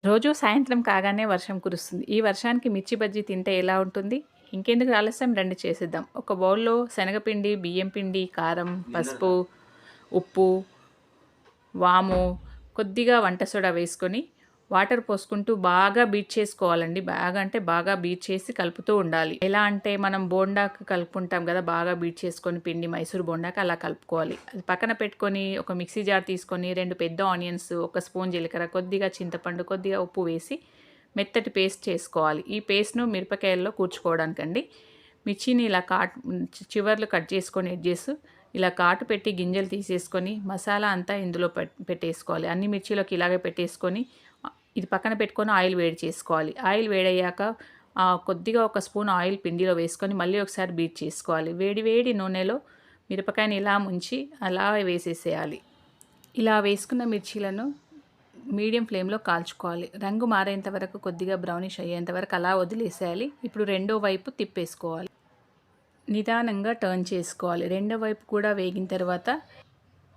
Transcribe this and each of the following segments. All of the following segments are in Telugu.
రోజు సాయంత్రం కాగానే వర్షం కురుస్తుంది. ఈ వర్షానికి మిర్చి బజ్జీ తింటే ఎలా ఉంటుంది? ఇంకెందుకు ఆలస్యం, రండి చేసేద్దాం. ఒక బౌల్‌లో శనగపిండి, బియ్యం పిండి, కారం, పసుపు, ఉప్పు, వాము, కొద్దిగా వంట సోడా వేసుకొని వాటర్ పోసుకుంటూ బాగా బీట్ చేసుకోవాలండి. బాగా అంటే బాగా బీట్ చేసి కలుపుతూ ఉండాలి. ఎలా అంటే మనం బోండాకు కలుపుకుంటాం కదా! బాగా బీట్ చేసుకొని పిండి మైసూర్ బోండాకి అలా కలుపుకోవాలి. అది పక్కన పెట్టుకొని ఒక మిక్సీ జార్ తీసుకొని 2 పెద్ద ఆనియన్స్, ఒక స్పూన్ జీలకర్ర, కొద్దిగా చింతపండు, కొద్దిగా ఉప్పు వేసి మెత్తటి పేస్ట్ చేసుకోవాలి. ఈ పేస్ట్‌ను మిరపకాయల్లో కూర్చుకోవడానికండి. మిర్చిని ఇలా చివర్లు కట్ చేసుకొని ఎడ్జెస్ ఇలా కాటు పెట్టి గింజలు తీసేసుకొని మసాలా అంతా ఇందులో పెట్టేసుకోవాలి. అన్ని మిర్చిలోకి ఇలాగే పెట్టేసుకొని ఇది పక్కన పెట్టుకొని ఆయిల్ వేడి చేసుకోవాలి. ఆయిల్ వేడయ్యాక కొద్దిగా ఒక స్పూన్ ఆయిల్ పిండిలో వేసుకొని మళ్ళీ ఒకసారి బీట్ చేసుకోవాలి. వేడి వేడి నూనెలో మిరపకాయని ఇలా ముంచి అలా వేసేసేయాలి. ఇలా వేసుకున్న మిర్చీలను మీడియం ఫ్లేమ్‌లో కాల్చుకోవాలి. రంగు మారేంత వరకు కొద్దిగా బ్రౌనిష్ అయ్యేంత వరకు అలా వదిలేసేయాలి. ఇప్పుడు రెండో వైపు తిప్పేసుకోవాలి. నిదానంగా టర్న్ చేసుకోవాలి. రెండో వైపు కూడా వేగిన తర్వాత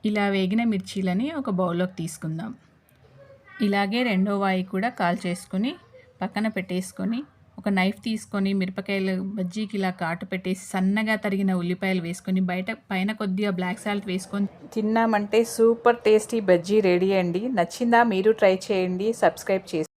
ఇలా వేగిన మిర్చీలని ఒక బౌల్‌లోకి తీసుకుందాం. ఇలాగే రెండో వాయి కూడా కాల్చేసుకొని పక్కన పెట్టేసుకొని ఒక నైఫ్ తీసుకొని మిరపకాయలు బజ్జీకి ఇలా కాటు పెట్టేసి సన్నగా తరిగిన ఉల్లిపాయలు వేసుకొని పైన కొద్దిగా బ్లాక్ సాల్ట్ వేసుకొని తిన్నామంటే సూపర్ టేస్టీ బజ్జీ రెడీ అండి. నచ్చిందా? మీరు ట్రై చేయండి. సబ్స్క్రైబ్ చేసి